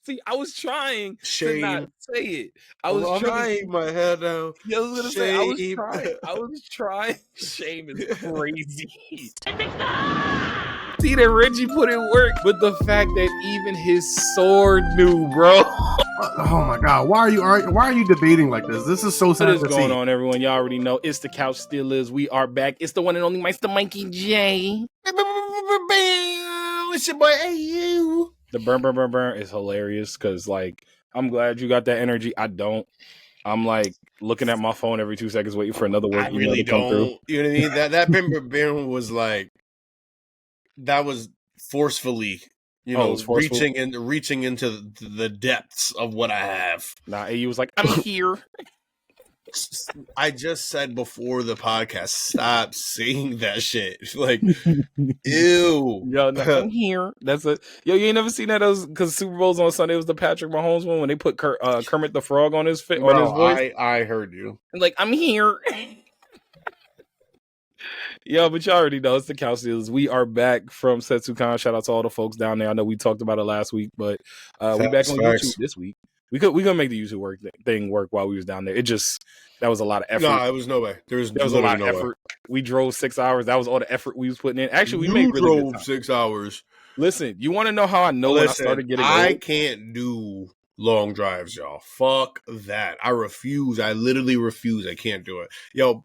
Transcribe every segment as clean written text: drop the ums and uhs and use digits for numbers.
See, I was trying Shame. to not say it. I I'm was gonna keep my head down. I was gonna say I was Shame. trying. I was trying. Shame is crazy. See that Reggie put in work, but the fact that even his sword knew, bro. Oh my God! Why are you debating like this? This is so sad What is to going see. on, everyone? Y'all already know it's the Couch Steelers. We are back. It's the one and only Meister Mikey J. It's your boy AU. The burn is hilarious because, like, I'm glad you got that energy. I don't. I'm like looking at my phone every 2 seconds, waiting for another work email to come through. You know what I mean? That burn was like that was forcefully. Reaching into the depths of what I have. Nah, AU was like, I'm here. I just said before the podcast, stop saying that shit. Like, ew. Yo, no, I'm here. That's it. Yo, you ain't never seen that? Because Super Bowl's on Sunday. It was the Patrick Mahomes one when they put Kermit the Frog on his on his voice. I heard you. Like, I'm here. Yo, but you already know it's the Couch Steelers. We are back from Setsucon. Shout out to all the folks down there. I know we talked about it last week, but we back on YouTube this week. We gonna make the YouTube thing work while we was down there. That was a lot of effort. No, it was no way. There was a lot of effort. We drove 6 hours. That was all the effort we was putting in. Actually, we drove 6 hours. Listen, you want to know how I know when I started getting old? I can't do long drives, y'all. Fuck that. I refuse. I literally refuse. I can't do it. Yo,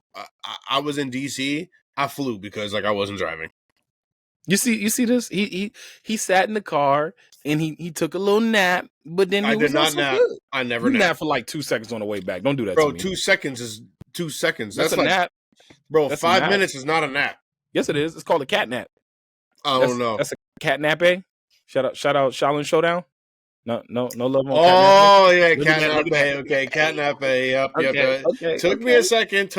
I was in DC. I flew because I wasn't driving. You see this? He sat in the car and he took a little nap, but then I did not nap. Good. I never napped for like 2 seconds on the way back. Don't do that, bro. To me. 2 seconds is 2 seconds. That's a like, nap, bro. That's 5 minutes is not a nap. Yes, it is. It's called a cat nap. I don't know. That's a cat nap, eh? Shout out, Shaolin Showdown. No love on. Oh yeah, catnap. Okay, catnap. Yep. Okay. Took me a second.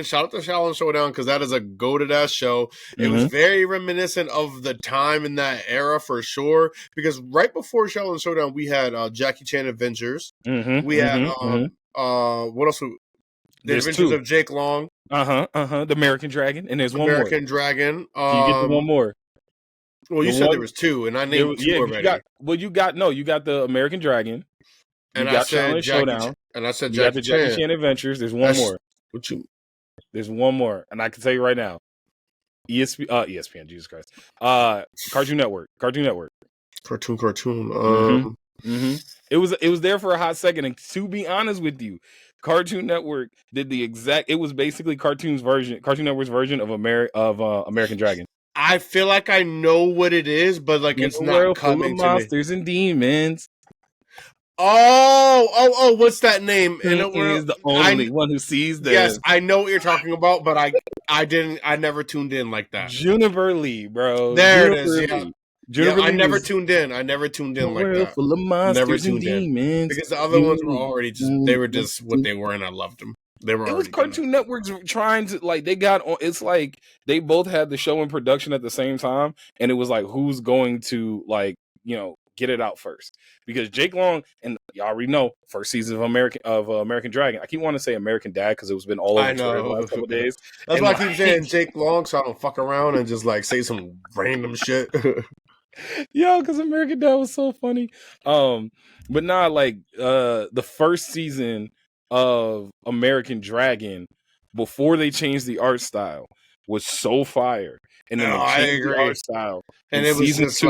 Shout out to Shaolin Showdown because that is a goated ass show. Mm-hmm. It was very reminiscent of the time in that era for sure. Because right before Shaolin Showdown, we had Jackie Chan Adventures. Mm-hmm. We had what else? The Adventures of Jake Long. The American Dragon, and there's one more. American Dragon. Can you get the one more? Well, you said there was two, and I named two already. You got the American Dragon, and I said Showdown, and I said Jackie Chan Adventures. There's one more. There's one more, and I can tell you right now, ESPN, Jesus Christ, Cartoon Network. Cartoon. It was there for a hot second, and to be honest with you, Cartoon Network did the exact. It was basically Cartoon Network's version of American Dragon. I feel like I know what it is, but it's not coming to me. Monsters and demons. Oh! What's that name? He is the only one who sees them. Yes, I know what you're talking about, but I never tuned in like that. Juniper Lee, bro. There it is. Yeah. I never tuned in. Like that. Full of monsters and demons. Because the other ones were already they were just what they were, and I loved them. It was Cartoon Network's trying to they got on. It's like they both had the show in production at the same time, and it was like who's going to get it out first, because Jake Long, and y'all already know, first season of American Dragon. I keep wanting to say American Dad because it's been all over Twitter the last couple of days. That's why I keep saying Jake Long, so I don't fuck around and just say some random shit. Yo, because American Dad was so funny. But nah, the first season of American Dragon, before they changed the art style, was so fire, and then they changed the art style, and it was just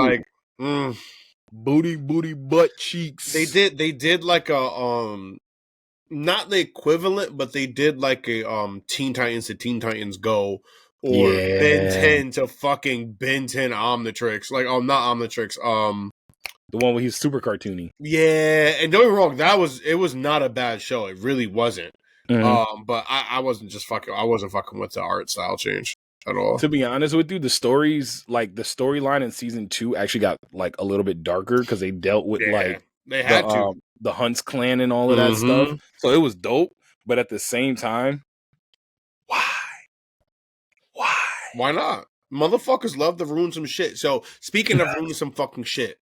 booty butt cheeks. They did like a not the equivalent, but they did like a Teen Titans to Teen Titans Go, or Ben 10 to fucking Ben 10 Omnitrix, not Omnitrix, the one where he's super cartoony. Yeah, and don't get me wrong, it was not a bad show. It really wasn't. Mm-hmm. But I wasn't fucking with the art style change at all. To be honest with you, the storyline in season 2 actually got a little bit darker because they dealt with they had the Hunts clan and all of that stuff. So it was dope, but at the same time, why not? Motherfuckers love to ruin some shit. So speaking of ruining some fucking shit,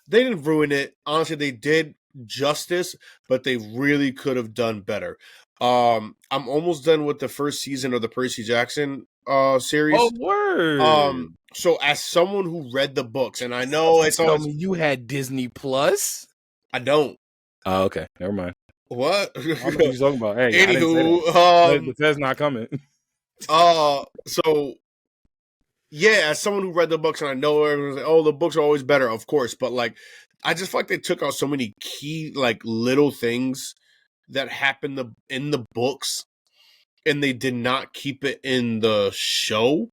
they didn't ruin it. Honestly, they did justice, but they really could have done better. I'm almost done with the first season of the Percy Jackson series. Oh, word. So as someone who read the books, and I know it's always... you had Disney Plus. I don't. Oh, okay. Never mind. What? I don't know what you're talking about. Hey, Anywho, the test not coming. So yeah, as someone who read the books and I know everyone's like, oh, the books are always better, of course, but like I just feel like they took out so many key like little things that happened in the books, and they did not keep it in the show.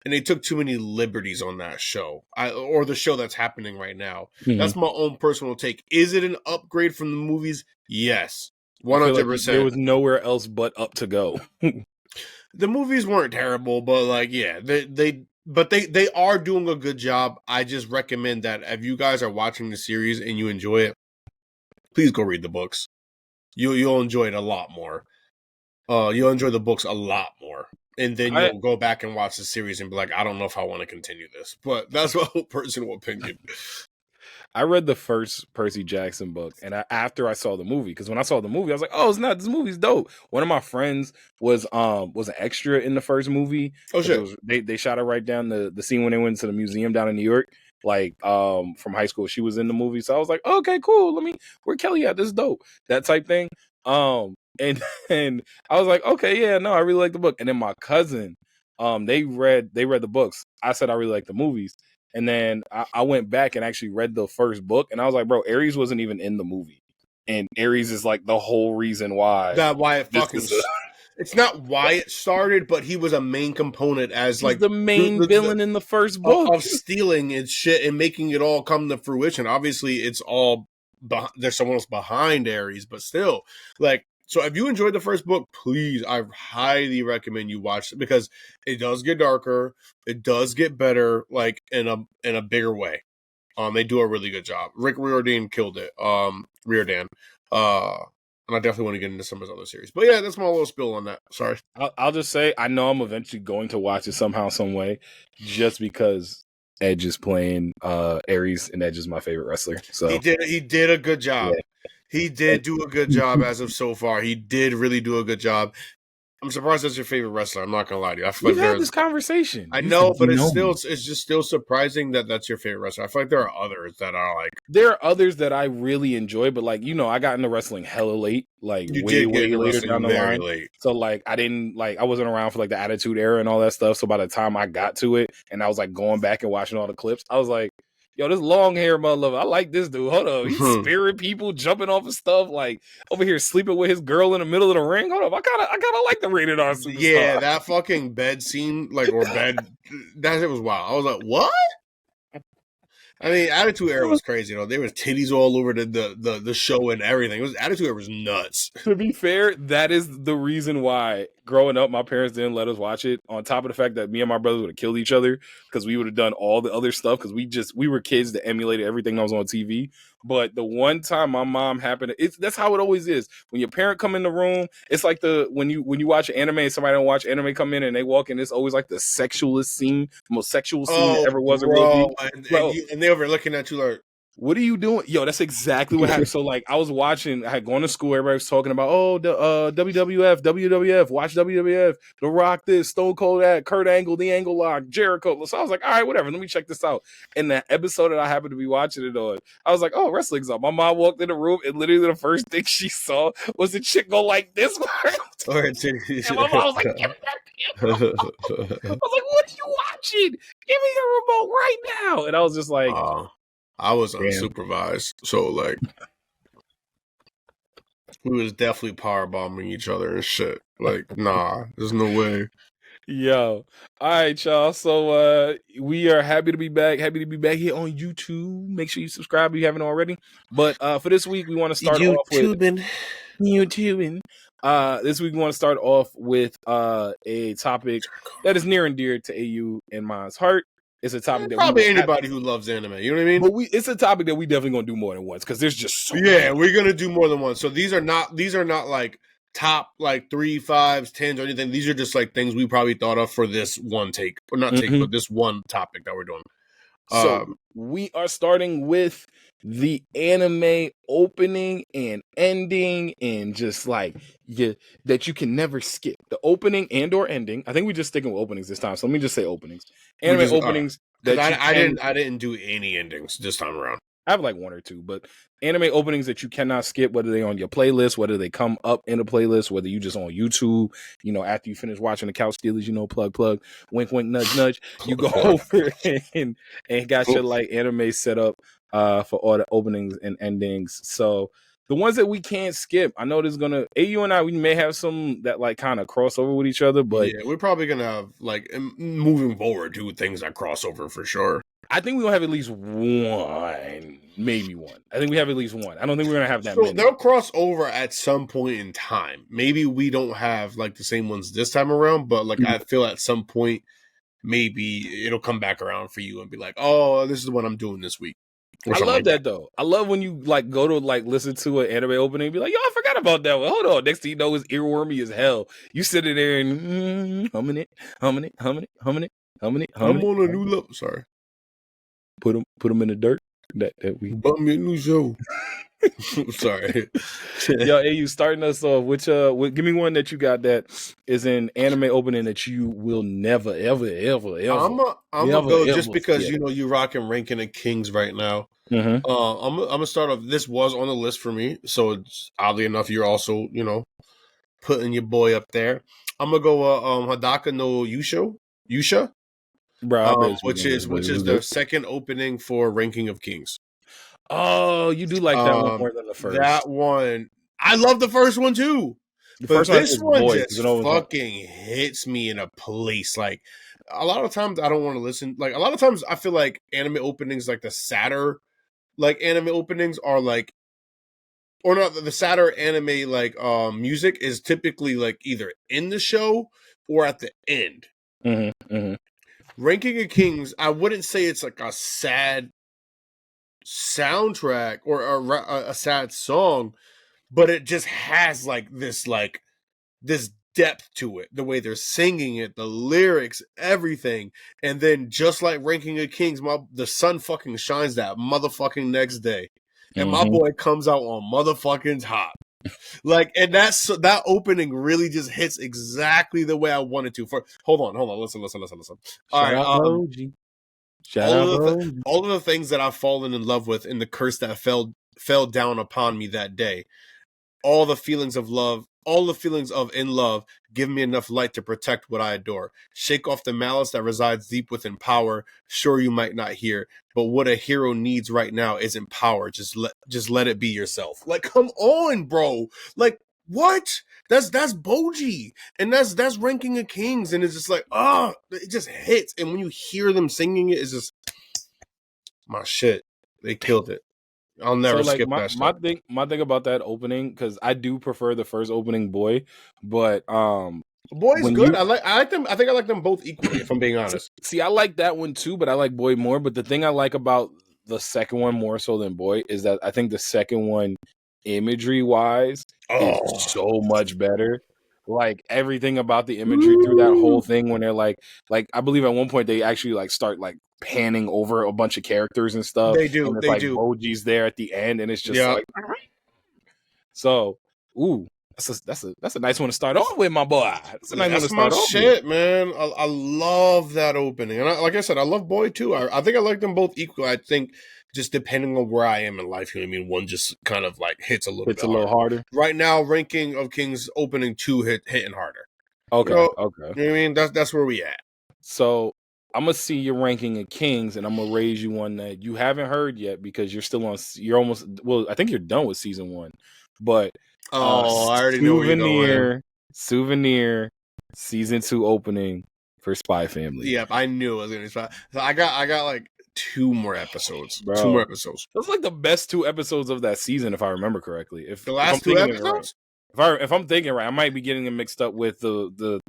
And they took too many liberties on that show, or the show that's happening right now. Mm-hmm. That's my own personal take. Is it an upgrade from the movies? Yes, 100%. Like there was nowhere else but up to go. The movies weren't terrible, but like, yeah, they are doing a good job. I just recommend that if you guys are watching the series and you enjoy it, please go read the books. You'll enjoy it a lot more. You'll enjoy the books a lot more. And then you'll go back and watch the series and be like, I don't know if I want to continue this. But that's my own personal opinion. I read the first Percy Jackson book, and after I saw the movie, because when I saw the movie, I was like, "Oh, it's not. This movie's dope." One of my friends was an extra in the first movie. Oh shit! They shot it right down the scene when they went to the museum down in New York, like from high school. She was in the movie, so I was like, "Okay, cool. Where Kelly at? This is dope." That type thing. And I was like, okay, yeah, no, I really like the book. And then my cousin, they read the books. I said I really like the movies. And then I went back and actually read the first book, and I was like, bro, Ares wasn't even in the movie. And Ares is like the whole reason why. It's not why it started, but he was a main component as like the main villain in the first book of stealing and shit and making it all come to fruition. Obviously, it's all there's someone else behind Ares, but still, like. So if you enjoyed the first book, please, I highly recommend you watch it because it does get darker. It does get better, like in a bigger way. They do a really good job. Rick Riordan killed it. Riordan. And I definitely want to get into some of his other series. But yeah, that's my little spill on that. Sorry. I'll just say I know I'm eventually going to watch it somehow, some way, just because Edge is playing Ares, and Edge is my favorite wrestler. So he did a good job. Yeah. He did do a good job as of so far. He did really do a good job. I'm surprised that's your favorite wrestler. I'm not gonna lie to you. I feel We've had this conversation. I know, but it's just still surprising that that's your favorite wrestler. I feel like there are others that are like. There are others that I really enjoy, but like I got into wrestling hella late, like way later down the line. Late. So like I wasn't around for like the Attitude Era and all that stuff. So by the time I got to it, and I was like going back and watching all the clips, I was like, yo, this long hair motherfucker, I like this dude. Hold on, he's spearing people, jumping off of stuff, like over here sleeping with his girl in the middle of the ring. Hold up, I kind of like the rated R superstar. Yeah, that fucking bed scene, that shit was wild. I was like, what? I mean, Attitude Era was crazy. There was titties all over the show and everything. Attitude Era was nuts. To be fair, that is the reason why growing up, my parents didn't let us watch it. On top of the fact that me and my brothers would have killed each other because we would have done all the other stuff because we were kids that emulated everything that was on TV. But the one time my mom happened, that's how it always is. When your parent come in the room, it's like when you watch anime and somebody don't watch anime come in and they walk in, it's always like the sexualist scene, the most sexual scene that ever was. And they over looking at you like, what are you doing? Yo, that's exactly what happened. So like I was watching, I had gone to school, everybody was talking about, the WWF, watch WWF, The Rock this, Stone Cold that, Kurt Angle, The Angle Lock, Jericho. So I was like, all right, whatever, let me check this out. And the episode that I happened to be watching it on, I was like, oh, wrestling's up. My mom walked in the room and literally the first thing she saw was a chick go like this. And my mom was like, give me that damn remote. I was like, what are you watching? Give me your remote right now. And I was just like, I was unsupervised, so like we was definitely power bombing each other and shit. Like, nah, there's no way. Yo, all right, y'all. So we are happy to be back. Happy to be back here on YouTube. Make sure you subscribe if you haven't already. But for this week, we want to start off with YouTubing. This week we want to start off with a topic that is near and dear to AU and mine's heart. It's a topic that probably anybody who loves anime, you know what I mean? But it's a topic that we definitely gonna do more than once because there's just so many. We're gonna do more than once. So these are not like top like 3, 5s, 10s or anything. These are just like things we probably thought of for this one take, or not take, but this one topic that we're doing. So we are starting with the anime opening and ending, and just like that you can never skip the opening and or ending. I think we're just sticking with openings this time, so let me just say openings. Anime openings. I didn't do any endings this time around. I have like one or two, but anime openings that you cannot skip, whether they on your playlist, whether they come up in a playlist, whether you just on YouTube, after you finish watching the Couch Stealers, plug, wink, wink, nudge, nudge, you go over and got your like anime set up for all the openings and endings. So the ones that we can't skip, I know there's gonna AU and I, we may have some that like kind of cross over with each other, but yeah, we're probably gonna have like moving forward to things that cross over for sure. I think we'll have at least one, maybe one. I think we have at least one. I don't think we're gonna have that many. They'll cross over at some point in time. Maybe we don't have like the same ones this time around, but like I feel at some point maybe it'll come back around for you and be like, oh, this is the one I'm doing this week. I love that though. I love when you like go to like listen to an anime opening and be like, yo, I forgot about that one. Hold on. Next thing you know, it's earwormy as hell. You sitting there and humming it. I'm on a new level. Sorry. Put them in the dirt. That we bump me a new show. Sorry. Yo, hey, you starting us off. Give me one that you got that is an anime opening that you will never, ever. I'm gonna go just because you rocking Ranking of Kings right now. Mm-hmm. I'm gonna start off. This was on the list for me, so it's, oddly enough, you're also putting your boy up there. I'm gonna go Hadaka no Yusha, bro, which is the second opening for Ranking of Kings. Oh, you do like that one more than the first. That one, I love the first one too. But this one just fucking hits me in a place. Like a lot of times, I don't want to listen. Like a lot of times, I feel like anime openings, like the sadder, like anime openings, are like, or not the sadder anime like music is typically like either in the show or at the end. Mm-hmm, mm-hmm. Ranking of Kings, I wouldn't say it's like a sad soundtrack or a sad song, but it just has like this depth to it, the way they're singing it, the lyrics, everything. And then just like Ranking of Kings, the sun fucking shines that motherfucking next day, and my boy comes out on motherfucking top. Like, and that opening really just hits exactly the way I wanted to. Hold on, listen. All right, all of the things that I've fallen in love with, and the curse that fell down upon me that day. All the feelings of love, all the feelings of in love, give me enough light to protect what I adore. Shake off the malice that resides deep within power. Sure, you might not hear, but what a hero needs right now isn't power. Just let it be yourself. Like, come on, bro. Like, what? That's Boji, and that's Ranking of Kings, and it's just like, it just hits. And when you hear them singing it, it's just my shit. They killed it. I'll never skip that stuff. My thing about that opening, because I do prefer the first opening, Boy, but Boy's good. I like them. I think I like them both equally, if I'm being honest. See, I like that one too, but I like Boy more. But the thing I like about the second one more so than Boy is that I think the second one, imagery wise, is so much better. Like everything about the imagery through that whole thing, when they're like I believe at one point they actually like start like panning over a bunch of characters and stuff. They do. And they like do. Boji's there at the end, and it's just like, so. Ooh, that's a nice one to start off with, my boy. That's a nice one to start off with, man. I love that opening, and like I said, I love Boy too. I think I like them both equally. I think just depending on where I am in life, you know what I mean, one just kind of like hits a little harder. Right now, Ranking of Kings opening 2 hitting harder. Okay, okay. You know what I mean? That's where we at. So I'm gonna see your Ranking of Kings, and I'm gonna raise you one that you haven't heard yet because you're still on. You're almost I think you're done with season 1, but I already know where you're going. Souvenir season 2 opening for Spy Family. Yep, I knew it was gonna be Spy. So I got like 2 more episodes. Bro, 2 more episodes. Those like the best 2 episodes of that season, if I remember correctly. If the last 2 episodes. If I'm thinking right, I might be getting them mixed up with the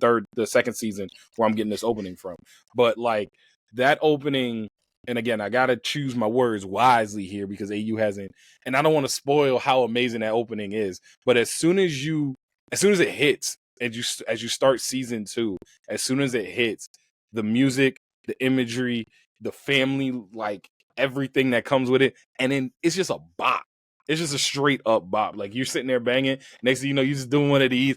second season where I'm getting this opening from. But like that opening, and again, I gotta choose my words wisely here because AU hasn't, and I don't want to spoil how amazing that opening is. But as soon as it hits, as you start season 2, as soon as it hits, the music, the imagery, the family, like everything that comes with it, and then it's just a bop. It's just a straight up bop. Like you're sitting there banging. Next thing you know, you're just doing one of these.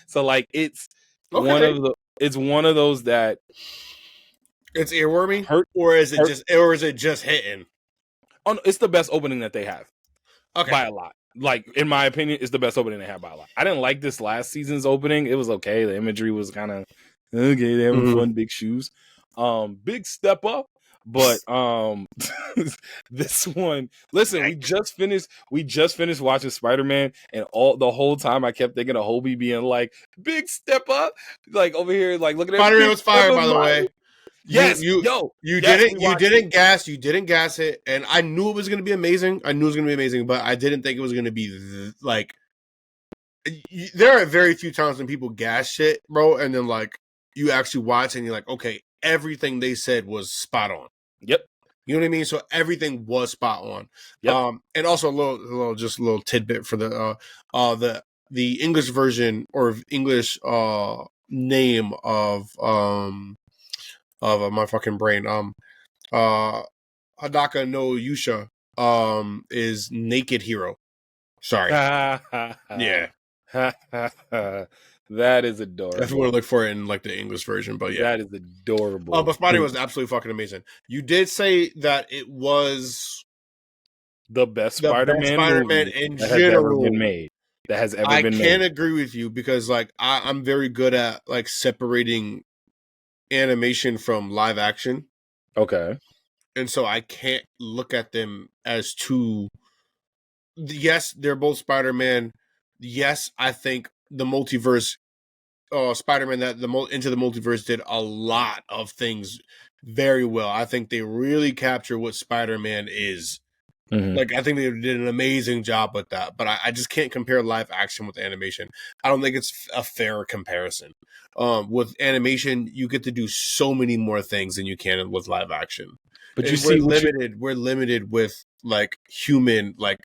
So like it's one of those that It's earwormy, Hurt, or is it just hitting? Oh, no, it's the best opening that they have. Okay. By a lot. Like, in my opinion, it's the best opening they have by a lot. I didn't like this last season's opening. It was okay. The imagery was kind of okay. They having fun, big shoes. Big step up. But this one, listen, we just finished watching Spider-Man, and the whole time I kept thinking of Hobie being like, big step up. Like over here, like looking at Spider-Man was fire, by the way. Yes, you didn't gas it, and I knew it was going to be amazing. But I didn't think it was going to be like. There are very few times when people gas shit, bro, and then like you actually watch and you're like, okay, everything they said was spot on. Yep. You know what I mean? So everything was spot on. Yep. And also a little tidbit for the English version or English name of my fucking brain. Hadaka no Yusha is Naked Hero. Sorry. Yeah. That is adorable. If you want to look for it in like the English version, but yeah, that is adorable. But Spider was absolutely fucking amazing. You did say that it was the best Spider-Man movie in that general has ever been made. That has ever been made. I can't agree with you because like I'm very good at like separating animation from live action. Okay. And so I can't look at them as two. Yes, they're both Spider-Man. Yes, I think the multiverse, Spider-Man Into the Multiverse did a lot of things very well. I think they really capture what Spider-Man is. Mm-hmm. Like, I think they did an amazing job with that. But I just can't compare live action with animation. I don't think it's a fair comparison. With animation, you get to do so many more things than you can with live action. But we're limited with like human like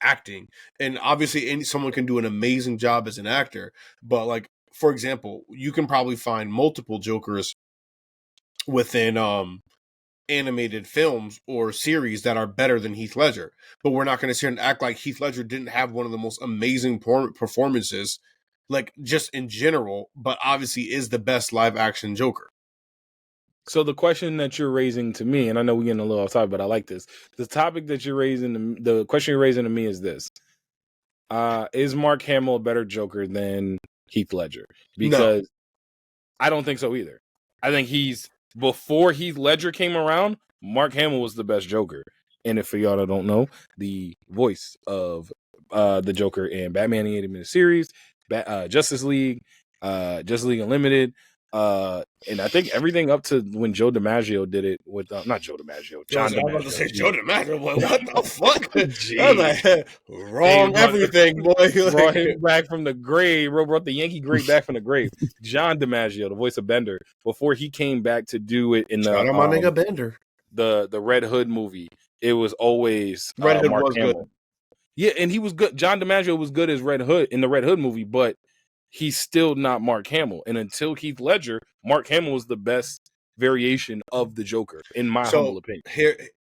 acting, and obviously someone can do an amazing job as an actor, but like for example, you can probably find multiple Jokers within animated films or series that are better than Heath Ledger, but we're not going to sit here and act like Heath Ledger didn't have one of the most amazing performances, like just in general, but obviously is the best live action Joker. So the question that you're raising to me, and I know we're getting a little off topic, but I like this. The topic that you're raising, the question you're raising to me is this. Is Mark Hamill a better Joker than Heath Ledger? Because I don't think so either. I think before Heath Ledger came around, Mark Hamill was the best Joker. And if for y'all that don't know, the voice of the Joker in Batman the Animated Series, Justice League Unlimited, and I think everything up to when Joe DiMaggio did it with not Joe DiMaggio, John DiMaggio. I was about to say Joe DiMaggio. Boy, what the fuck? Like, wrong everything, boy. Brought him back from the grave. Brought the Yankee great back from the grave. John DiMaggio, the voice of Bender, before he came back to do it in the shout out my nigga Bender, the Red Hood movie. It was always Red Hood Mark was Hamill. Good. Yeah, and he was good. John DiMaggio was good as Red Hood in the Red Hood movie, but he's still not Mark Hamill. And until Heath Ledger, Mark Hamill was the best variation of the Joker, in my humble opinion.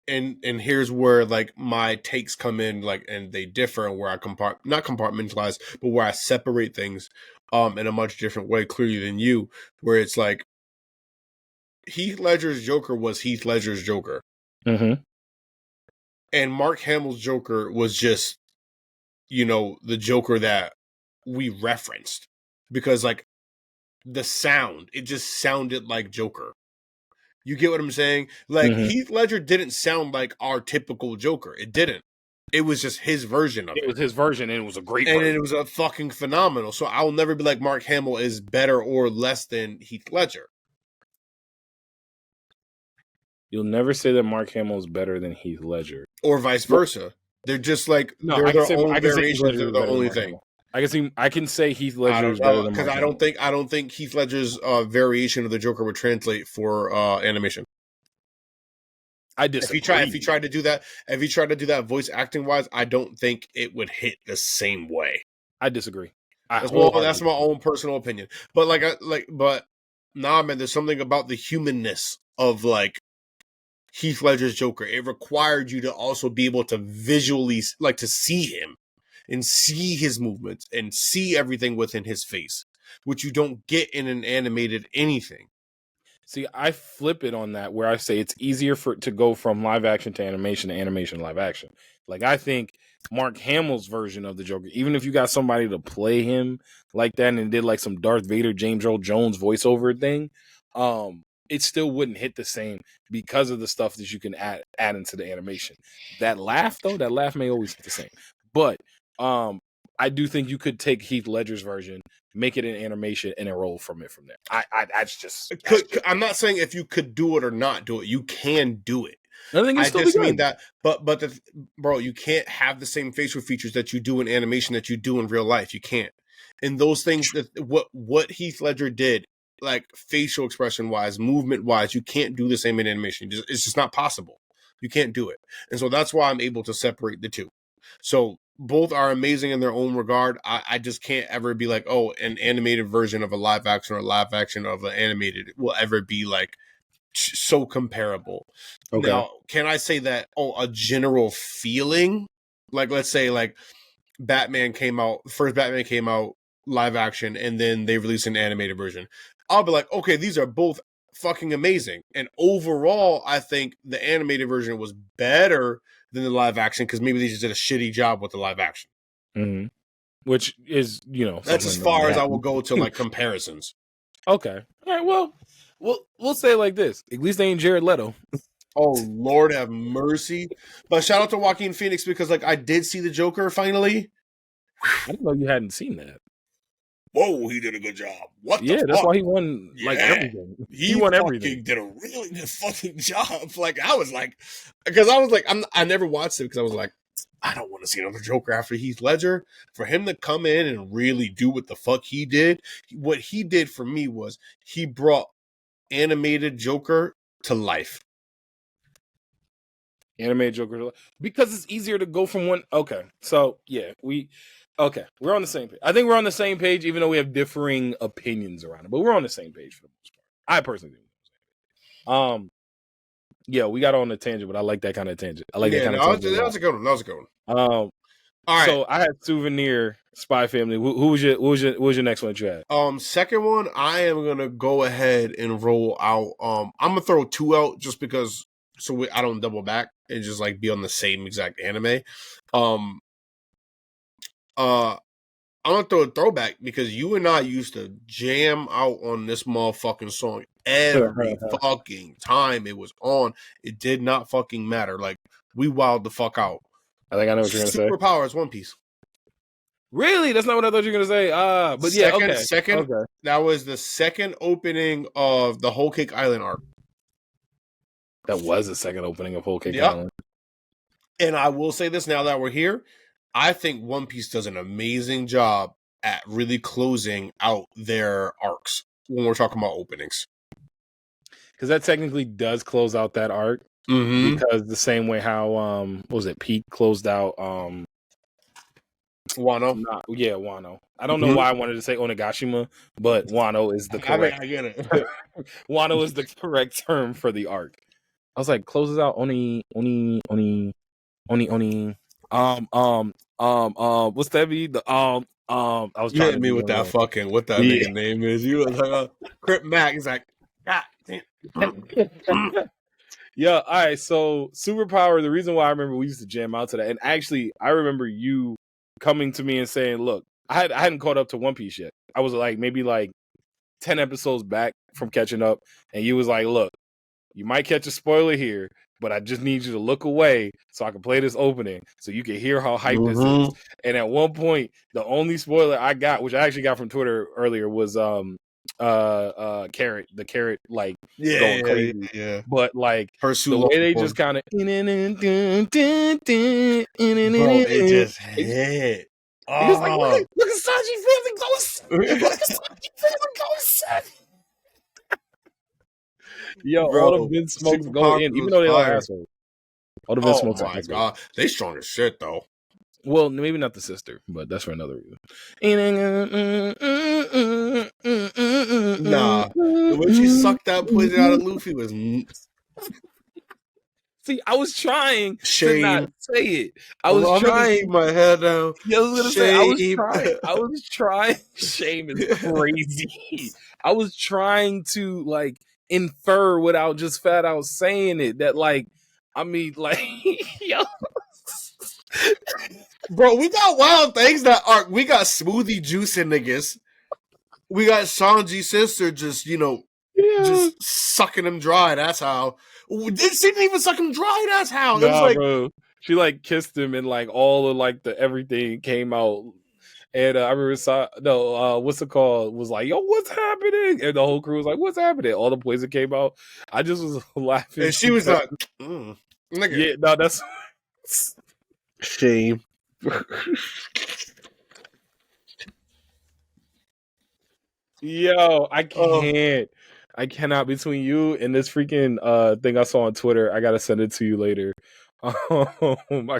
Here's where like my takes come in, like, and they differ, and where I not compartmentalize, but where I separate things in a much different way, clearly than you, where it's like Heath Ledger's Joker was Heath Ledger's Joker. Mm-hmm. And Mark Hamill's Joker was just, the Joker that we referenced. Because, like, the sound, it just sounded like Joker. You get what I'm saying? Like, Heath Ledger didn't sound like our typical Joker. It didn't. It was just his version of it. It was his version, and it was a great version. And it was a fucking phenomenal. So I'll never be like Mark Hamill is better or less than Heath Ledger. You'll never say that Mark Hamill is better than Heath Ledger. Or vice versa. They're just like, they're their own variations. They're the only thing. I can say Heath Ledger is better than Mark Hamill. Because I don't think Heath Ledger's variation of the Joker would translate for animation. I disagree. If he tried to do that voice acting wise, I don't think it would hit the same way. I disagree. That's my own personal opinion. But man, there's something about the humanness of like Heath Ledger's Joker. It required you to also be able to visually, like, to see him and see his movements and see everything within his face, which you don't get in an animated anything. See, I flip it on that where I say it's easier to go from live action to animation to live action. Like, I think Mark Hamill's version of the Joker, even if you got somebody to play him like that and did like some Darth Vader, James Earl Jones voiceover thing, it still wouldn't hit the same because of the stuff that you can add into the animation. That laugh may always hit the same. But I do think you could take Heath Ledger's version, make it an animation, and roll from there. I'm not saying if you could do it or not do it. You can do it. I just mean that, bro, you can't have the same facial features that you do in animation that you do in real life. You can't. And those things what Heath Ledger did, like facial expression wise, movement wise, you can't do the same in animation. It's just not possible. You can't do it. And so that's why I'm able to separate the two. So both are amazing in their own regard. I just can't ever be like, oh, an animated version of a live action or live action of an animated will ever be like so comparable. Okay. Now, can I say that, a general feeling? Like, let's say like first Batman came out live action and then they released an animated version. I'll be like, okay, these are both fucking amazing. And overall, I think the animated version was better than the live action because maybe they just did a shitty job with the live action. Mm-hmm. Which is, that's as far as I will go to like comparisons. Okay. All right. Well, we'll say it like this. At least they ain't Jared Leto. Oh, Lord have mercy. But shout out to Joaquin Phoenix because like I did see the Joker finally. I didn't know you hadn't seen that. Whoa, he did a good job. What the fuck? That's why he won like everything. He won everything. Did a really good fucking job. Like I was like, I never watched it because I was like, I don't want to see another Joker after Heath Ledger. For him to come in and really do what the fuck he did, what he did for me was he brought animated Joker to life. Animated Joker to life. Because it's easier to go from one. Okay. So, yeah, we're on the same page. I think we're on the same page, even though we have differing opinions around it. But we're on the same page for the most part. I personally think. Yeah, we got on a tangent, but I like that kind of tangent. I like that kind of tangent. That was a good one. All right. So I had Souvenir, Spy Family. Who was your next one that you had? Second one, I am gonna go ahead and roll out. I'm gonna throw two out just because I don't double back and just like be on the same exact anime. I'm gonna throw a throwback because you and I used to jam out on this motherfucking song every fucking time it was on. It did not fucking matter. Like we wilded the fuck out. I think I know what you're gonna say. Superpowers, One Piece. Really? That's not what I thought you were gonna say. But second, okay. That was the second opening of the Whole Cake Island arc. That was the second opening of Whole Cake Island. And I will say this now that we're here. I think One Piece does an amazing job at really closing out their arcs when we're talking about openings. Because that technically does close out that arc. Mm-hmm. Because the same way how, what was it, Pete closed out Wano? Wano. I don't know why I wanted to say Onigashima, but Wano is the correct. I get it. Wano is the correct term for the arc. I was like, closes out Oni. What's that be? I was trying to me with that fucking what that nigga name is. You was like Crip Mac. He's like, God damn. Yeah, all right. So Superpower, the reason why I remember we used to jam out to that, and actually I remember you coming to me and saying, look, I hadn't caught up to One Piece yet. I was like maybe like 10 episodes back from catching up, and you was like, look, you might catch a spoiler here, but I just need you to look away so I can play this opening so you can hear how hyped this is. And at one point, the only spoiler I got, which I actually got from Twitter earlier, was Carrot, the Carrot, like going crazy. Yeah. But like the way they just kind of it just hit. He was like, look at Sanji feeling ghost. Look at Sanji feeling ghost. Yo, bro, all the Vince smokes go in, even though they are assholes. All the Vince smokes are assholes. God, they strong as shit though. Well, maybe not the sister, but that's for another reason. Nah, when she sucked that poison out of Luffy was. See, I was trying to not say it. I was trying. Keep my head down. Yeah, I was gonna say. I was trying. Shame is crazy. I was trying to like infer without just fat out saying it. That like, I mean, like, yo. Bro, we got wild things that are. We got smoothie juicing niggas. We got Sanji's sister just, just sucking him dry. That's how. She didn't even suck him dry. That's how. Nah, it was like, bro. She like kissed him and like all of like the everything came out. And I remember, what's it called? Was like, yo, what's happening? And the whole crew was like, what's happening? All the poison came out. I just was laughing. And she was like, nigga. Yeah, no, that's shame. Yo, I can't. I cannot. Between you and this freaking thing I saw on Twitter, I gotta send it to you later. I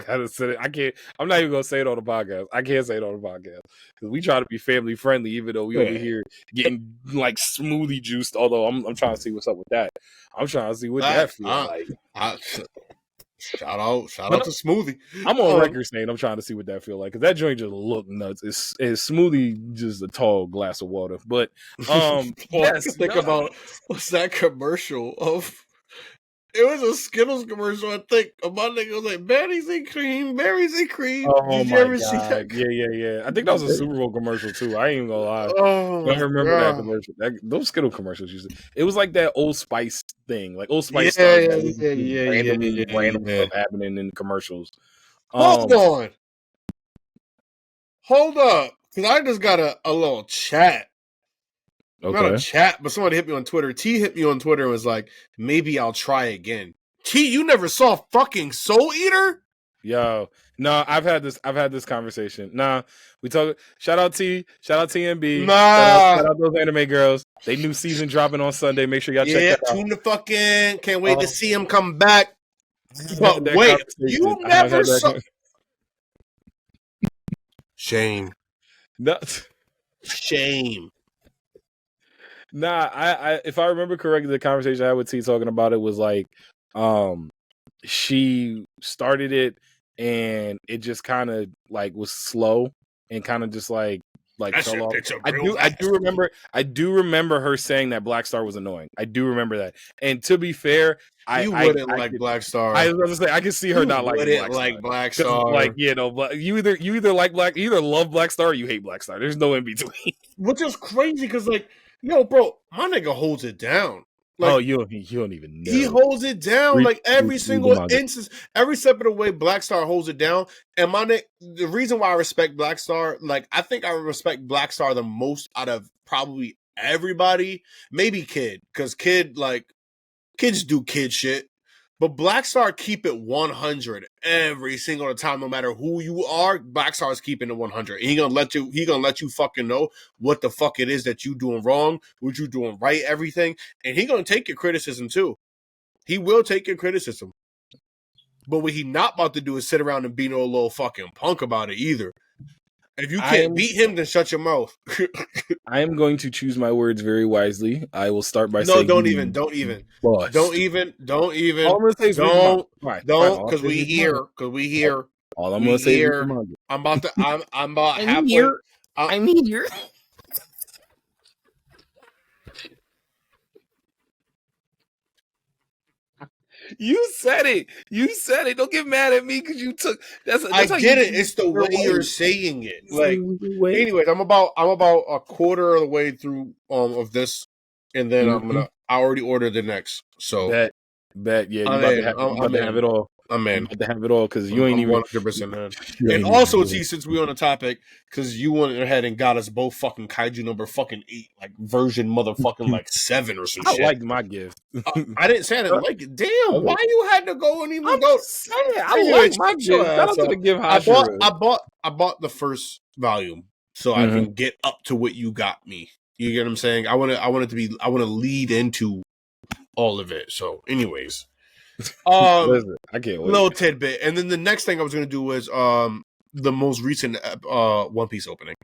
gotta send it. I can't. I'm not even gonna say it on the podcast. I can't say it on the podcast because we try to be family friendly, even though we over here getting like smoothie juiced. Although I'm trying to see what's up with that. I'm trying to see what that feels like. Shout out to Smoothie. I'm on record saying I'm trying to see what that feel like because that joint just look nuts. It's Smoothie just a tall glass of water. But think about what's that commercial of? It was a Skittles commercial, I think. My nigga was like, berries and cream. Oh, did you ever see that? Yeah. I think that was a Super Bowl commercial, too. I ain't even gonna lie. I remember that commercial. Those Skittle commercials it was like that Old Spice thing. Like Old Spice random stuff happening in commercials. Hold up. Because I just got a little chat. Okay. Not a chat, but somebody hit me on Twitter. T hit me on Twitter and was like, maybe I'll try again. T, you never saw fucking Soul Eater? Yo, no, I've had this conversation. Nah, we talk. Shout out TMB. Shout out those anime girls. They new season dropping on Sunday. Make sure y'all check that out. Tune the fucking. Can't wait to see them come back. But wait, you never saw. Shame. No. Shame. Nah, I if I remember correctly, the conversation I had with T talking about it was like, she started it and it just kind of like was slow and kind of just like fell off. I do remember her saying that Black Star was annoying. I do remember that. And to be fair, I wouldn't like Black Star. I was gonna say I can see her not liking Black Star. Like, but you either love Black Star or you hate Black Star. There's no in between. Which is crazy because like, yo, bro, my nigga holds it down. Like, you don't even know. He holds it down like every single instance, every step of the way. Black Star holds it down, and the reason why I respect Black Star, like I think I respect Black Star the most out of probably everybody. Maybe Kid, because kids do kid shit, but Black Star keep it 100 every single time, no matter who you are. Black Star is keeping it 100. He gonna let you fucking know what the fuck it is that you doing wrong, what you doing right, everything, and he gonna take your criticism too. He will take your criticism, but what he not about to do is sit around and be no little fucking punk about it either. If you can't beat him, then shut your mouth. I am going to choose my words very wisely. I will start by saying don't even. All I'm gonna say is don't, because we here. All I'm gonna say is I'm about halfway. I'm here. You said it. Don't get mad at me because you took. I get it. It's the way you're saying it. Like, anyways, I'm about a quarter of the way through of this, and then I already ordered the next. So bet. Yeah, you about to have it all. I'm in. About to have it all because you ain't even 100% in. And also, T, since we're on the topic, because you went ahead and got us both fucking kaiju number fucking 8, like version motherfucking like 7 or some shit. I liked my gift. I didn't say I didn't like it. Damn, why you had to go and even go? I like my gift. Shout out to the gift. I bought the first volume so I can get up to what you got me. You get what I'm saying? I want to lead into all of it. So, anyways. Listen, I can't wait. Little tidbit, and then the next thing I was going to do was the most recent One Piece opening.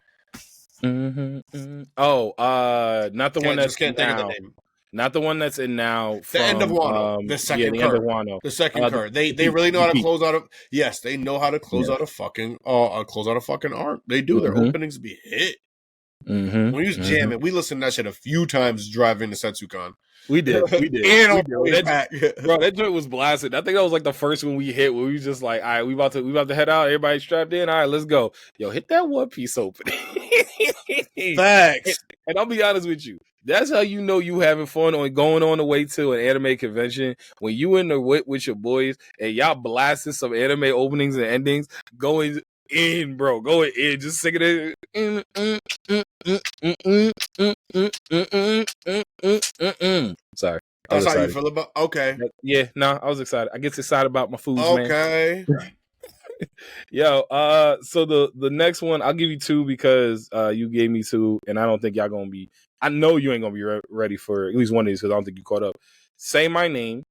Oh, not the one that's can't think of the name. Not the one that's in now. The end of Wano. The second card. The second card. They really know how to close out they know how to close out a fucking arc. They do. Their openings be hit. When we was jamming, we listened to that shit a few times driving to Setsucon. We did. And bro, that joint was blasted. I think that was like the first one we hit where we was just like, all right, we about to head out. Everybody strapped in. All right, let's go. Yo, hit that One Piece opening. Facts. And I'll be honest with you. That's how you know you having fun on going on the way to an anime convention when you in the with your boys and y'all blasting some anime openings and endings, going in, bro, going in, just singing it. Sorry. That's how you feel about. Okay. Yeah, no, I was excited. I get excited about my foods, man. Okay. Yo, so the next one, I'll give you two because you gave me two, and I don't think y'all gonna be. I know you ain't gonna be ready for at least one of these because I don't think you caught up. Say My Name,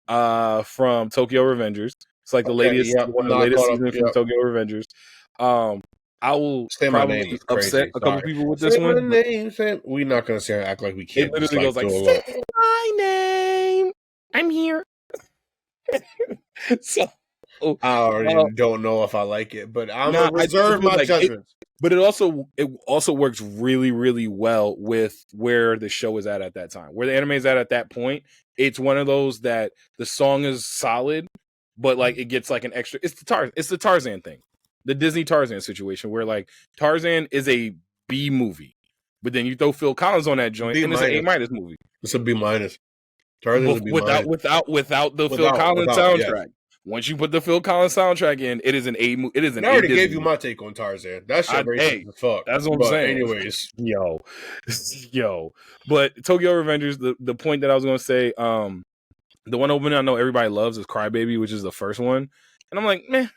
from Tokyo Revengers. It's like the latest, one of the latest seasons from Tokyo Revengers. I will probably upset a couple people with this one. We're not gonna say act like we can't. It literally goes like, "Say my name, I'm here." So I already don't know if I like it, but I'm gonna reserve my judgments. But it also works really, really well with where the show is at that time, where the anime is at that point. It's one of those that the song is solid, but like it gets like an extra. It's the Tarzan thing, the Disney Tarzan situation, where like Tarzan is a B movie, but then you throw Phil Collins on that joint, and it's an A- movie. It's a B-. Tarzan is a B-. Without the Phil Collins soundtrack. Yes. Once you put the Phil Collins soundtrack in, it is an A. It is an. I already gave you my take on Tarzan. That shit racist as fuck. That's what I'm saying. Anyways, yo. But Tokyo Revengers. The point that I was going to say, the one opening I know everybody loves is Crybaby, which is the first one, and I'm like, meh.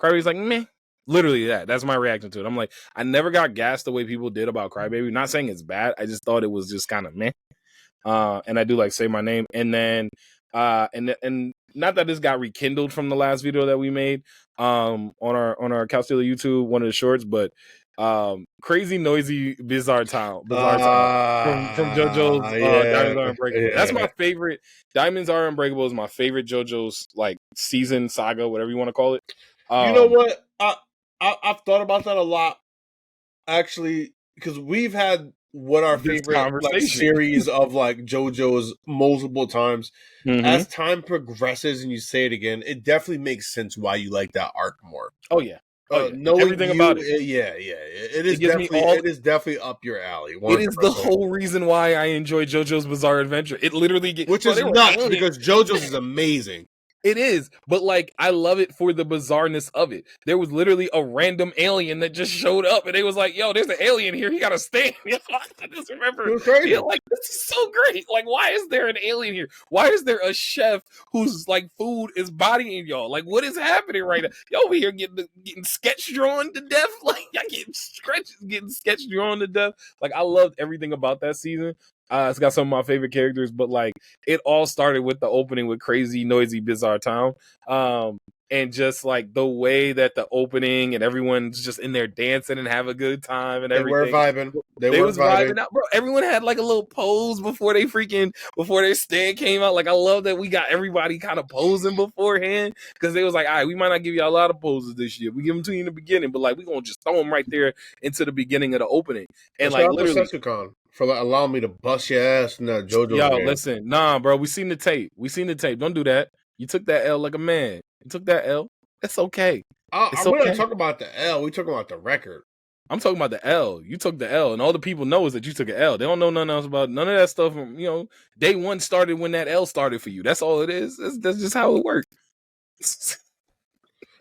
Crybaby's like, meh. Literally that. That's my reaction to it. I'm like, I never got gassed the way people did about Crybaby. Not saying it's bad. I just thought it was just kind of meh. And I do like Say My Name, and then. And not that this got rekindled from the last video that we made on our Couch Stealer YouTube, one of the shorts, but Crazy Noisy Bizarre Town from JoJo's Diamonds Are Unbreakable. That's my favorite. Diamonds Are Unbreakable is my favorite JoJo's like season saga, whatever you want to call it. You know what? I've thought about that a lot, actually, because we've had our favorite like series of like JoJo's multiple times. Mm-hmm. As time progresses and you say it again, it definitely makes sense why you like that arc more. Oh yeah. Everything about it. Yeah. It is definitely up your alley. 100%. It is the whole reason why I enjoy JoJo's Bizarre Adventure. It literally gets, which is nuts because JoJo's is amazing. It is, but like I love it for the bizarreness of it. There was literally a random alien that just showed up, and they was like, "Yo, there's an alien here. He got to stand." I just remember being like, "This is so great! Like, why is there an alien here? Why is there a chef whose like food is bodying y'all? Like, what is happening right now? Y'all over here getting sketch drawn to death? Like, y'all getting sketch drawn to death? Like, I loved everything about that season." It's got some of my favorite characters, but like it all started with the opening with Crazy Noisy Bizarre Town. And just like the way that the opening and everyone's just in there dancing and have a good time and everything. They were vibing. They was vibing out, bro. Everyone had like a little pose before their stand came out. Like I love that we got everybody kind of posing beforehand because they was like, all right, we might not give you a lot of poses this year. We give them to you in the beginning, but like we gonna just throw them right there into the beginning of the opening. And like literally, Setsucon for allowing me to bust your ass in that JoJo. Yo, listen, nah, bro. We seen the tape. Don't do that. You took that L like a man. You took that L. It's okay. I'm going to talk about the L. We talking about the record. I'm talking about the L. You took the L, and all the people know is that you took an L. They don't know nothing else about none of that stuff. You know, day one started when that L started for you. That's all it is. That's just how it works.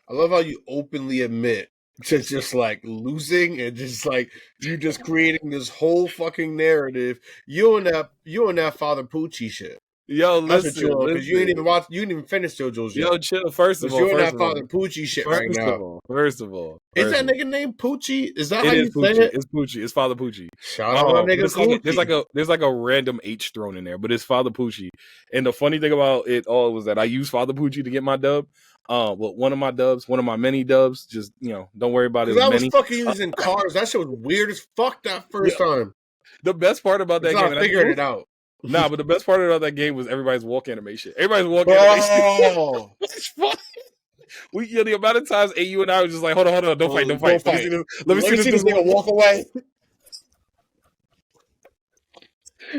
I love how you openly admit to just like losing and just like you just creating this whole fucking narrative. You and that Father Poochie shit. Yo, listen, because you didn't even finish JoJo's yet. Yo, chill. First of all, you and that Father Poochie shit right now. First of all, is that nigga named Poochie? Is that how you say it? It's Poochie. It's Father Poochie. Shout out, my nigga. There's like a random H thrown in there, but it's Father Poochie. And the funny thing about it all was that I used Father Poochie to get my dub. Well, one of my many dubs. Just don't worry about it. I was fucking using cars. That shit was weird as fuck that first time. The best part about that game, I figured it out. Nah, but the best part about that game was everybody's walk animation. Animation. The amount of times you and I was just like, hold on, don't fight. Let me see this nigga walk away.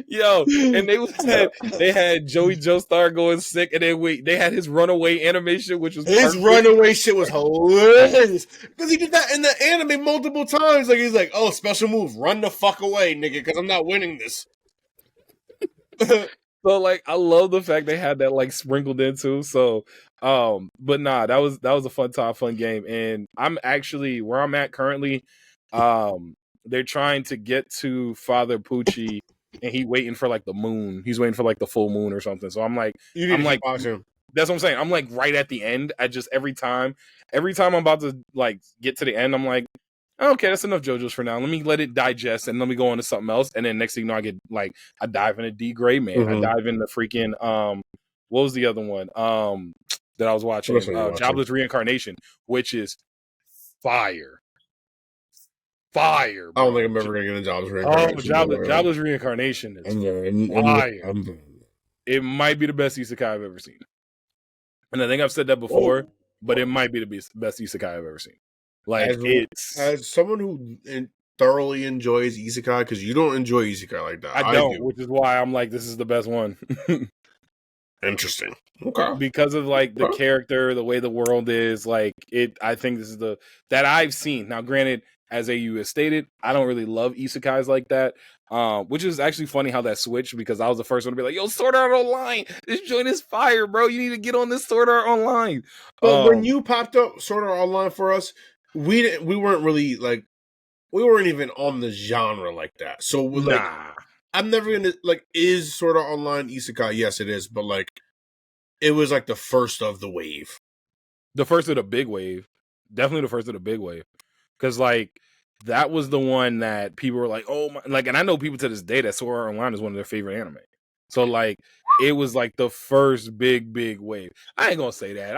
Yo, and they had Joey Joestar going sick, and then they had his runaway animation, which was his perfect. runaway shit was hilarious because he did that in the anime multiple times. Like he's like, "Oh, special move, run the fuck away, nigga, because I'm not winning this." So like, I love the fact they had that like sprinkled into. So, but nah, that was a fun game, and I'm actually where I'm at currently. They're trying to get to Father Pucci, and he waiting for like the moon. He's waiting for like the full moon or something. So I'm like, that's what I'm saying. I'm like right at the end. I just every time I'm about to like get to the end, I'm like, okay, that's enough JoJo's for now. Let me let it digest and let me go on to something else. And then next thing you know, I get like I dive into D Gray Man. Mm-hmm. I dive into freaking what was the other one? That I was watching. Jobless Reincarnation, which is fire. Fire. Bro. I don't think I'm ever gonna get a Jobless Reincarnation. Jobless Reincarnation is fire. It might be the best isekai I've ever seen. And I think I've said that before, but it might be the best isekai I've ever seen. Like as someone who thoroughly enjoys isekai, because you don't enjoy isekai like that. I don't, which is why I'm like, this is the best one. Interesting. Okay. Because of like the character, the way the world is, like it. I think this is that I've seen. Now, granted, as AU has stated, I don't really love isekais like that. Which is actually funny how that switched, because I was the first one to be like, yo, Sword Art Online, this joint is fire, bro. You need to get on this Sword Art Online. But when you popped up Sword Art Online for us, we weren't really like, we weren't even on the genre like that. So like, I'm never gonna like, is Sword Art Online isekai? Yes, it is, but like, it was like the first of the wave. The first of the big wave. Definitely the first of the big wave. Because like, that was the one that people were like, oh my, like, and I know people to this day that Sword Art Online is one of their favorite anime. So like, it was like the first big wave. I ain't gonna say that.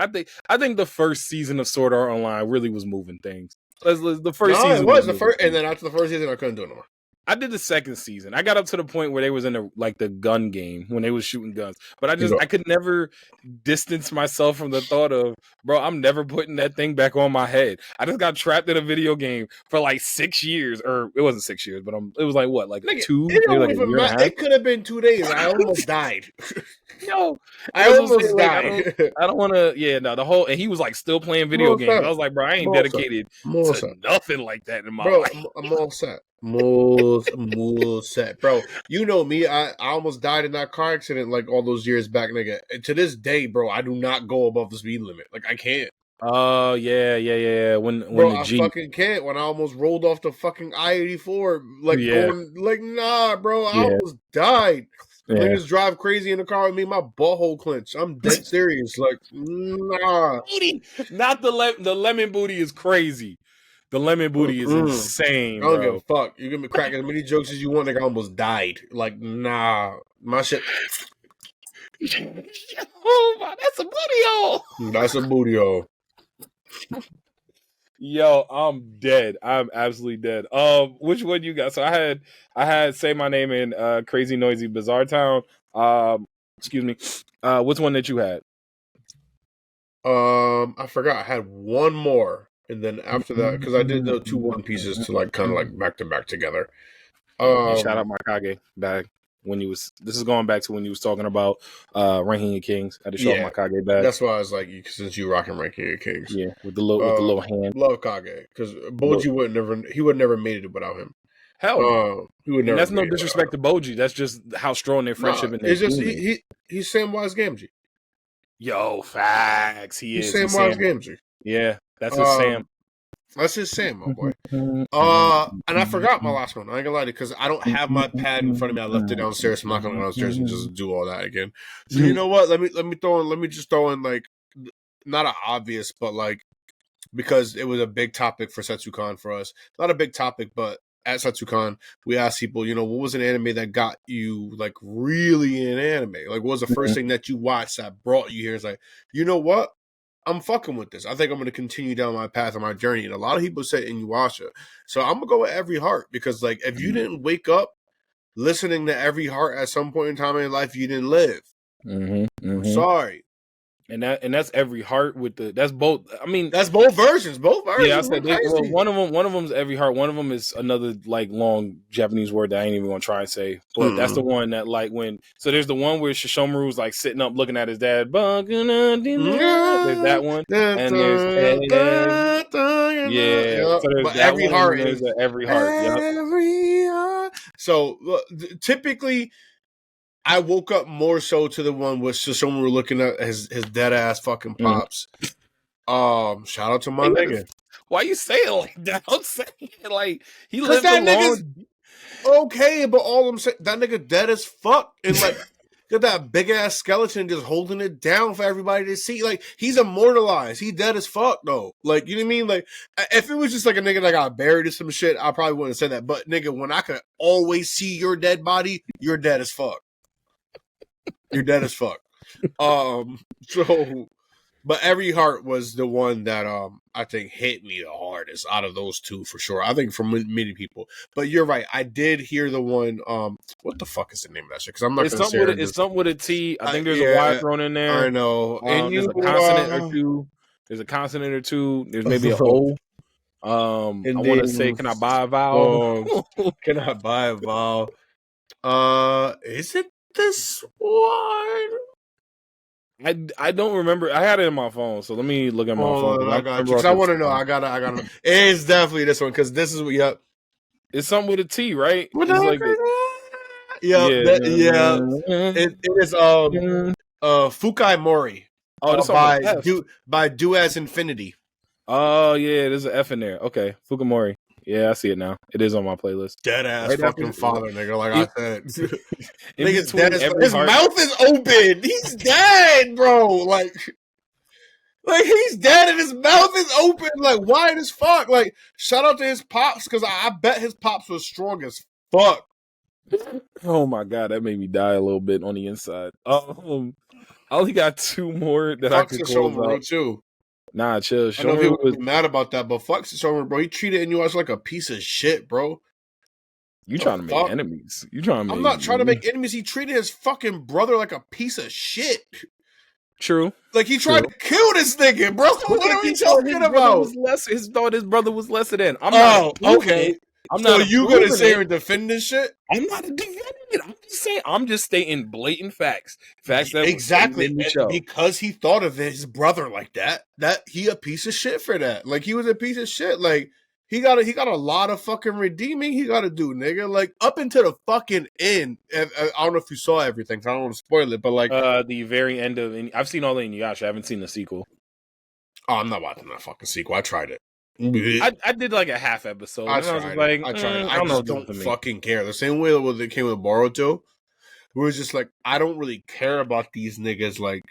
I think the first season of Sword Art Online really was moving things. The first season was the first, and then after the first season, I couldn't do it no more. I did the second season. I got up to the point where they was in the gun game when they was shooting guns. But I could never distance myself from the thought of, bro, I'm never putting that thing back on my head. I just got trapped in a video game for like 6 years, or it wasn't 6 years, but it was like what, like Nigga, 2? It could have been 2 days. I almost died. Yo, I almost died. I don't want to. Yeah, no, the whole, and he was like still playing video games. I was like, bro, I ain't dedicated to nothing like that in my life. I'm all set. More set, bro. You know me. I almost died in that car accident like all those years back, nigga. And to this day, bro, I do not go above the speed limit. Like I can't. Oh yeah. When bro, the I Jeep. fucking can't. When I almost rolled off the fucking I-84, like going like nah, bro. I almost died. Niggas drive crazy in the car with me. My butthole clenched. I'm dead serious. Like nah. Not the lemon booty is crazy. The lemon booty is insane, bro. I don't give a fuck. You can be cracking as many jokes as you want, nigga. I almost died. Like, nah. My shit. Oh, my, that's a booty hole. That's a booty hole. Yo, I'm dead. I'm absolutely dead. Which one you got? So I had Say My Name in Crazy Noisy Bizarre Town. Excuse me. What's one that you had? I forgot. I had one more. And then after that, because I did the 2 One Pieces to like kind of like back to back together. Shout out my Kage back when you was. This is going back to when you was talking about ranking your kings. I had to show my Kage back. That's why I was like, since you rocking ranking your kings, yeah, with the little hand. Love Kage because Boji would never made it without him. Hell, he would never. And that's no disrespect to Boji. That's just how strong their friendship and it's just he's Samwise Gamgee. Yo, facts. He's Samwise Gamgee. Yeah. That's his Sam. That's his Sam, my boy. And I forgot my last one. I ain't gonna lie to you, because I don't have my pad in front of me. I left it downstairs. So I'm not gonna go downstairs and just do all that again. So you know what? Let me just throw in like, not an obvious, but like, because it was a big topic for Setsucon for us. Not a big topic, but at Setsucon, we asked people, you know, what was an anime that got you like really in anime? Like, what was the first thing that you watched that brought you here? It's like, you know what? I'm fucking with this. I think I'm going to continue down my path on my journey. And a lot of people say Inuyasha. So I'm going to go with Every Heart, because like, if you didn't wake up listening to Every Heart at some point in time in your life, you didn't live. I'm sorry. And that's every heart with that's both. I mean, that's both versions. Yeah, I said one of them's every heart. One of them is another like long Japanese word that I ain't even gonna try and say. But that's the one that like so there's the one where Shishomaru's like sitting up looking at his dad. There's that one, and there's So there's but that every one, heart and is every heart. Every heart. So typically, I woke up more so to the one with Shishomaru looking at his dead ass fucking pops. Shout out to my nigga. Why you say it like that? Don't say it like he lived that long. Okay, but all I'm saying, that nigga dead as fuck, and like got that big ass skeleton just holding it down for everybody to see. Like he's immortalized. He dead as fuck though. Like you know what I mean? Like if it was just like a nigga that got buried or some shit, I probably wouldn't say that. But nigga, when I could always see your dead body, you're dead as fuck. You're dead as fuck. So, but every heart was the one that I think hit me the hardest out of those two for sure. I think for many people. But you're right. I did hear the one. What the fuck is the name of that shit? Because I'm not going to say it. It's something with a T. I think there's a Y thrown in there. I know. And there's a consonant or two. There's a consonant or two. There's maybe an O. I want to say, can I buy a vowel? Can I buy a vowel? Is it this one? I don't remember. I had it in my phone, so let me look at my phone. I got you. Because I want to know. I gotta know. It's definitely this one because this is what. Yep. It's something with a T, right? It's like It is Fukai Mori. By Do As Infinity. Oh yeah, there's an F in there. Okay, Fukamori. Yeah, I see it now. It is on my playlist. Dead ass fucking father, nigga. Like I said, nigga's dead as his mouth is open. He's dead, bro. Like he's dead and his mouth is open, like wide as fuck. Like shout out to his pops because I bet his pops was strong as fuck. Oh my god, that made me die a little bit on the inside. I only got two more that I could close out too. Nah, chill. I know people was mad about that, but fuck Shishomaru, bro. He treated Inuyasha like a piece of shit, bro. You trying to make enemies? I'm not trying to make enemies. He treated his fucking brother like a piece of shit. True. Like he tried to kill this nigga, bro. What are we talking about? His brother was lesser than. Okay. So you gonna say or defend this shit? I'm not defending it. I'm just saying. I'm just stating blatant facts. Facts that exactly because he thought of his brother like that. That he a piece of shit for that. Like he was a piece of shit. Like he got a lot of fucking redeeming he got to do, nigga. Like up until the fucking end. I don't know if you saw everything. So I don't want to spoil it, but like the very end of. I've seen all the Inuyasha. I haven't seen the sequel. Oh, I'm not watching that fucking sequel. I tried it. I did like a half episode. I tried. I just don't fucking care. The same way that it came with Boruto, we was just like, I don't really care about these niggas like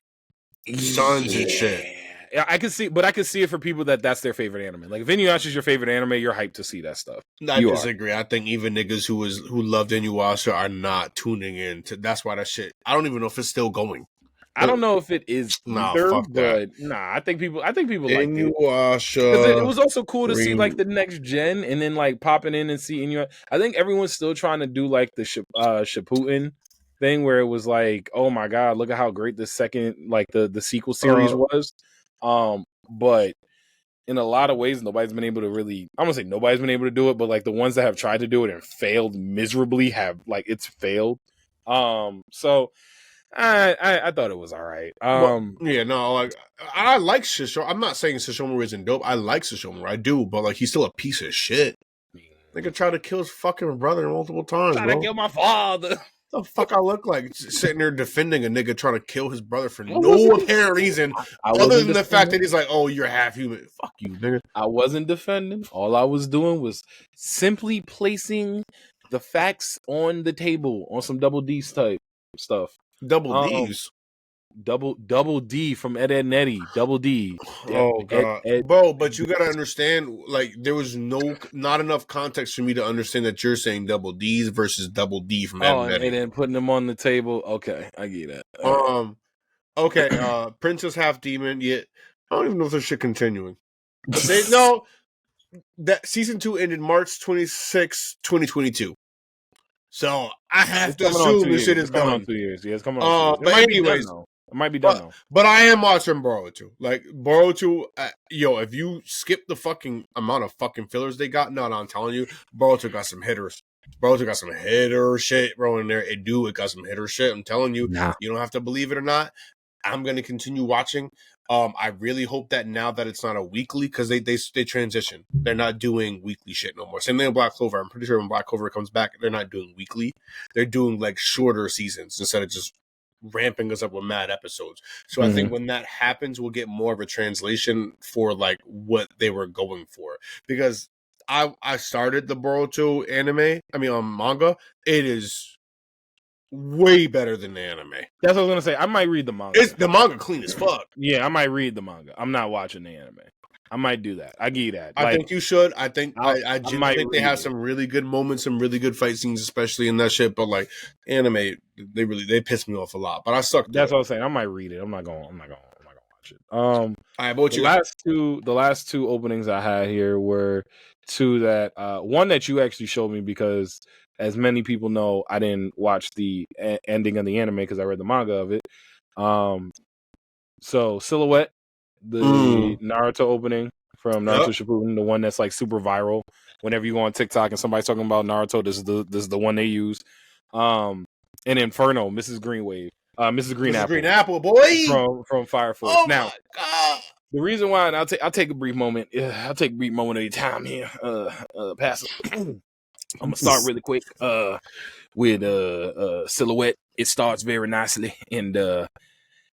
sons and shit. Yeah, I can see, but I can see it for people that's their favorite anime. Like if Inuyasha is your favorite anime, you're hyped to see that stuff. I disagree. I think even niggas who loved Inuyasha are not tuning in to. That's why that shit. I don't even know if it's still going. I don't know if it is either, fuck that. But I think people like it. Inuyasha. It was also cool to see like the next gen and then like popping in and see Inuyasha. I think everyone's still trying to do like the Shippuden thing where it was like, oh my god, look at how great the second like the sequel series was. But in a lot of ways, nobody's been able to really. I'm gonna say nobody's been able to do it, but like the ones that have tried to do it and failed miserably have like it's failed. So. I thought it was all right. Like I like Shishomaru. I'm not saying Shishomaru isn't dope. I like Shishomaru. I do, but like he's still a piece of shit. Nigga tried to kill his fucking brother multiple times. Trying to kill my father. The fuck I look like sitting there defending a nigga trying to kill his brother for no apparent reason other than the fact that he's like, oh, you're half human. Fuck you, nigga. I wasn't defending. All I was doing was simply placing the facts on the table on some double D's type stuff. Double D's, double D from Ed Netty, double D. Oh god, bro! But you gotta understand, like there was not enough context for me to understand that you're saying double D's versus double D from Ed Netty, and then putting them on the table. Okay, I get that. Okay, Princess Half Demon. Yet I don't even know if this shit continuing. That season 2 ended March 26, 2022. So I have to assume this shit is coming done. on 2 years. Yeah, it's coming on 2 years. But anyways, I might be done though. But I am watching Boruto. Like Boruto, if you skip the fucking amount of fucking fillers they got, no, I'm telling you, Boruto got some hitters. Boruto got some hitter shit, bro, in there. It got some hitter shit. I'm telling you, You don't have to believe it or not. I'm gonna continue watching. I really hope that now that it's not a weekly, because they transition. They're not doing weekly shit no more. Same thing with Black Clover. I'm pretty sure when Black Clover comes back, they're not doing weekly. They're doing like shorter seasons instead of just ramping us up with mad episodes. So I think when that happens, we'll get more of a translation for like what they were going for. Because I started the Boruto manga. It is way better than the anime. That's what I was gonna say. I might read the manga. The manga clean as fuck. Yeah, I might read the manga. I'm not watching the anime. I might do that. I give you that. I think you should. I think I think they have some really good moments, some really good fight scenes, especially in that shit. But like anime, they piss me off a lot. But I suck. That's what I'm saying. I might read it. I'm not going to watch it. All right, the last two openings I had here were two that one that you actually showed me, because as many people know, I didn't watch the ending of the anime because I read the manga of it. So Silhouette, the Naruto opening from Naruto Shippuden, the one that's like super viral. Whenever you go on TikTok and somebody's talking about Naruto, this is the one they use. And Inferno, Mrs. Green Apple, boy, from Fire Force. Oh now, my God. The reason why, and I'll take a brief moment. I'll take a brief moment of your time here, Pastor. I'm gonna start really quick with Silhouette. It starts very nicely, and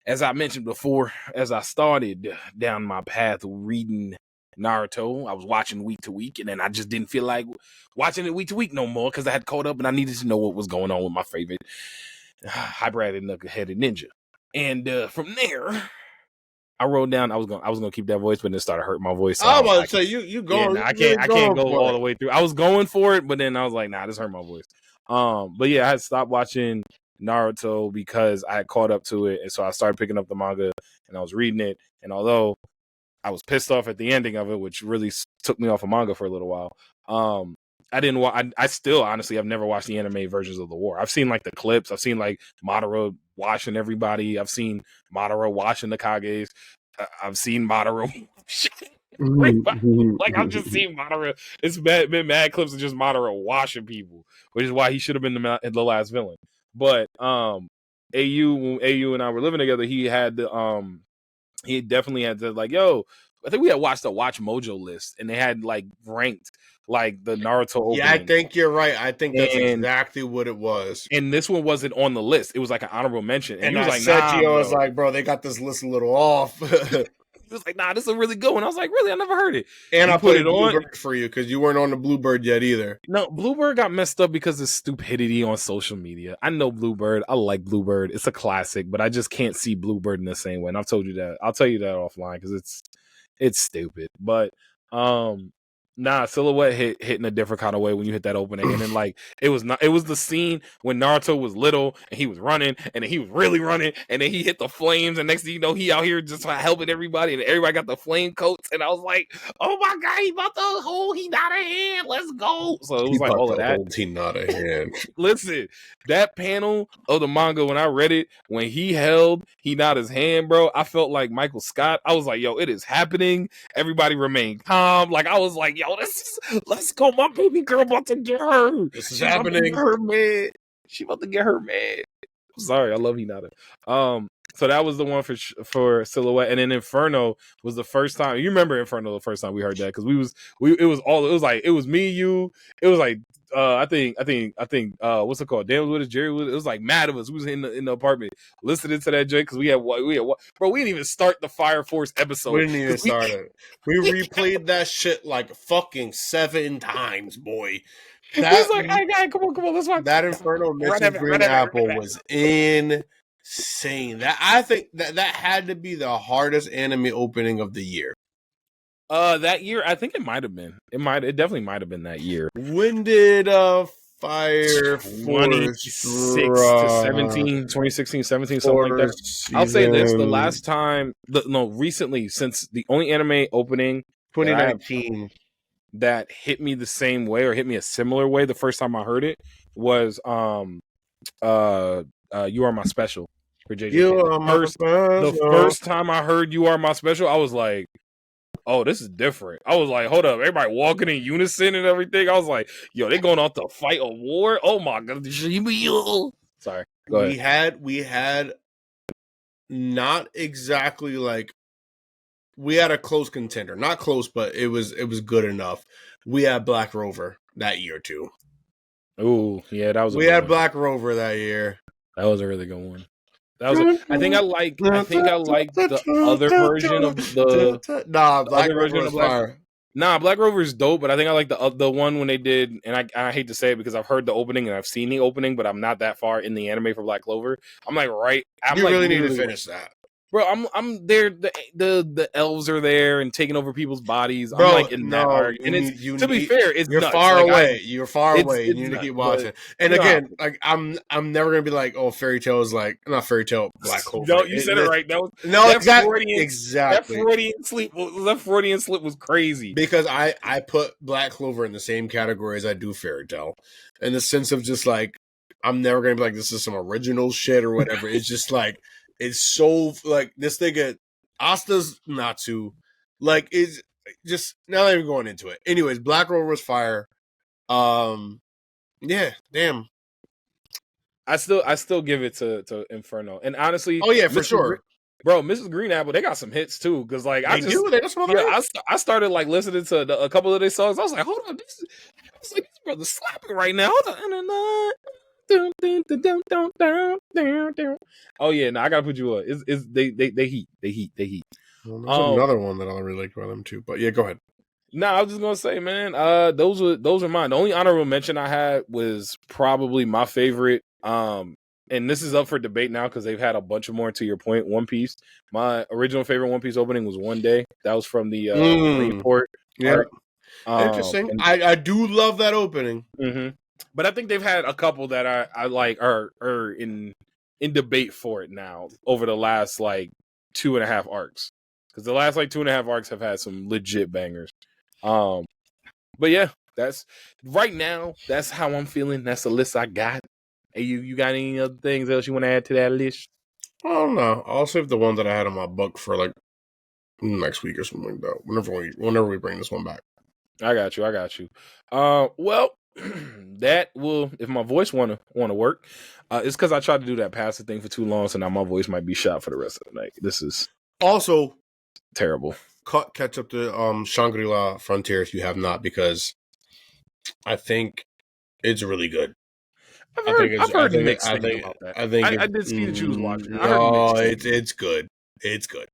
as I mentioned before, as I started down my path reading Naruto, I was watching week to week, and then I just didn't feel like watching it week to week no more because I had caught up and I needed to know what was going on with my favorite hyper-headed knuckle-headed ninja. And from there, I wrote down I was gonna keep that voice, but then it started hurting my voice. So I was about to say you going. Yeah, I can't go all the way through. I was going for it, but then I was like, nah, this hurt my voice. But yeah, I had stopped watching Naruto because I had caught up to it, and so I started picking up the manga and I was reading it. And although I was pissed off at the ending of it, which really took me off of manga for a little while, I didn't. I still honestly I've never watched the anime versions of the war. I've seen like the clips. I've seen like Madara washing everybody. I've seen Madara washing the Kages. I've seen Madara. Like I've just seen Madara. It's been mad clips of just Madara washing people, which is why he should have been the last villain. But when AU and I were living together, he definitely had to like, yo, I think we had watched the Watch Mojo list, and they had like ranked like the Naruto opening. Yeah, I think you're right. I think that's exactly what it was. And this one wasn't on the list. It was like an honorable mention. And he was like, Sergio was like, bro, they got this list a little off. He was like, nah, this is a really good one. I was like, really? I never heard it. And I put it on for you because you weren't on the Bluebird yet either. No, Bluebird got messed up because of stupidity on social media. I know Bluebird. I like Bluebird. It's a classic, but I just can't see Bluebird in the same way. And I've told you that. I'll tell you that offline because it's stupid. But Silhouette hit in a different kind of way when you hit that opening. And then like it was the scene when Naruto was little and he was running and then he was really running and then he hit the flames and next thing you know he out here just helping everybody and everybody got the flame coats and I was like, oh my God, he about to hold, he not a hand, let's go. So it was like all of that. He not a hand. Listen, that panel of the manga when I read it, when he held he not his hand, bro, I felt like Michael Scott. I was like, yo, it is happening. Everybody remained calm. Like I was like, yo, let's go. My baby girl about to get her. This is happening. She about to get her mad. Sorry, I love Hinata. So that was the one for Silhouette, and then Inferno was the first time. You remember Inferno the first time we heard that because it was me, you. It was like I think what's it called? Dan was with us, Jerry was. It was like mad of us. We was in the apartment listening to that joint because we had bro. We didn't even start the Fire Force episode. We didn't even start it. We replayed that shit like fucking 7 times, boy. He's like, hey, come on, let's watch. That Inferno Mrs. Green Apple was insane. That I think that had to be the hardest anime opening of the year. That year, I think it might have been. It definitely might have been that year. When did Fire Force 2016, 17, something like that. I'll say this: the last time, recently, since the only anime opening 2019 that hit me the same way or hit me a similar way the first time I heard it was You Are My Special. for JJK. You are my special. The first time I heard "You Are My Special," I was like, "Oh, this is different." I was like, "Hold up, everybody walking in unison and everything." I was like, "Yo, they going off to fight a war? Oh my god!" Sorry, go ahead. We had not exactly like we had a close contender, not close, but it was good enough. We had Black Rover that year too. Ooh, yeah, that was. We had Black Rover that year. That was a really good one. I think I like the other version of the Black Rover is fire. Nah, Black Rover is dope, but I think I like the one when they did, and I hate to say it because I've heard the opening and I've seen the opening, but I'm not that far in the anime for Black Clover. I'm like, you really need to finish that. Bro, I'm there. The elves are there and taking over people's bodies. Bro, I'm like in that arc, and to be fair, it's you're nuts. far like, away. You're far away. You need to keep watching. And again, like I'm never gonna be like, oh, Fairy Tail is like not Fairy Tail, Black Clover. No, you said it right. Exactly. That Freudian slip was crazy because I put Black Clover in the same category as I do Fairy Tail, in the sense of just like I'm never gonna be like this is some original shit or whatever. It's just like. It's so like this nigga Asta's Natsu, like is just now that I'm going into it. Anyways, Black Rover was fire. Yeah, damn. I still give it to Inferno, and honestly, oh yeah, for sure, bro. Mrs. Green Apple, they got some hits too, because like I started like listening to a couple of their songs. I was like, hold on, this brother's slapping right now. Oh yeah, no, I gotta put you on. They heat. Well, there's another one that I really like about them too. But yeah, go ahead. I was just gonna say, man, those are mine. The only honorable mention I had was probably my favorite. And this is up for debate now because they've had a bunch of more. To your point, One Piece. My original favorite One Piece opening was One Day. That was from the Rainport. Yeah, interesting. I do love that opening. Mm-hmm. But I think they've had a couple that I like are in debate for it now over the last like 2.5 arcs, because the last like 2.5 arcs have had some legit bangers. But yeah, that's right now. That's how I'm feeling. That's the list I got. Hey, you got any other things else you want to add to that list? I don't know. I'll save the one that I had in my book for like next week or something like that. Whenever we bring this one back. I got you. Well. That will, if my voice want to work, it's because I tried to do that passive thing for too long, so now my voice might be shot for the rest of the night. This is also terrible. Catch up to Shangri-La Frontier if you have not, because I think it's really good. I've heard mixed things about that. I did see that you was watching. It's good. It's good.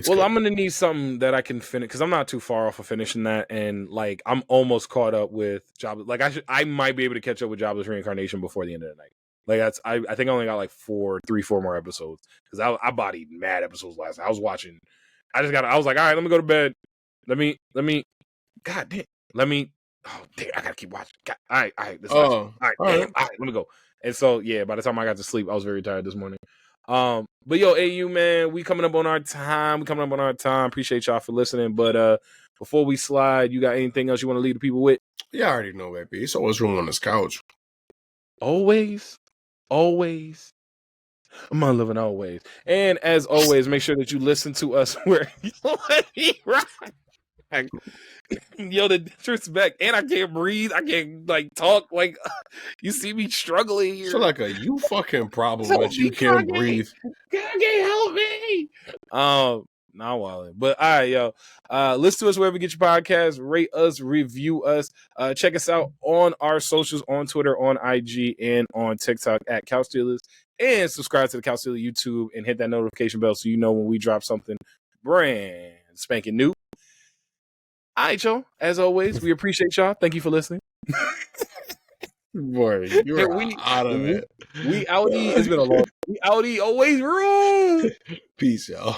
Well, I'm gonna need something that I can finish, because I'm not too far off of finishing that, and like I'm almost caught up with Jobless. Like I might be able to catch up with Jobless Reincarnation before the end of the night. Like I think I only got like 4 more episodes, because I bodied mad episodes last night. I was watching. I was like, all right, let me go to bed. Let me. God damn. Oh damn! I gotta keep watching. God, all right. All right. Let me go. And so yeah, by the time I got to sleep, I was very tired this morning. But yo, AU man, we coming up on our time. Appreciate y'all for listening. But before we slide, you got anything else you want to leave the people with? Yeah, I already know, baby. It's always room on this couch. Always. I'm not living always. And as always, make sure that you listen to us where you right. Yo, the disrespect, and I can't breathe. I can't like talk. Like you see me struggling here. So like you fucking problem that you can't breathe. Kage, help me. Not wilding. But all right, yo. Listen to us wherever you get your podcasts. Rate us, review us. Check us out on our socials, on Twitter, on IG, and on TikTok at Couch Stealers. And subscribe to the Couch Stealer YouTube and hit that notification bell so you know when we drop something brand spanking new. All right, y'all. As always, we appreciate y'all. Thank you for listening. Boy, you're out of it. We outie. It's been a long. We outie. Always room. Peace, y'all.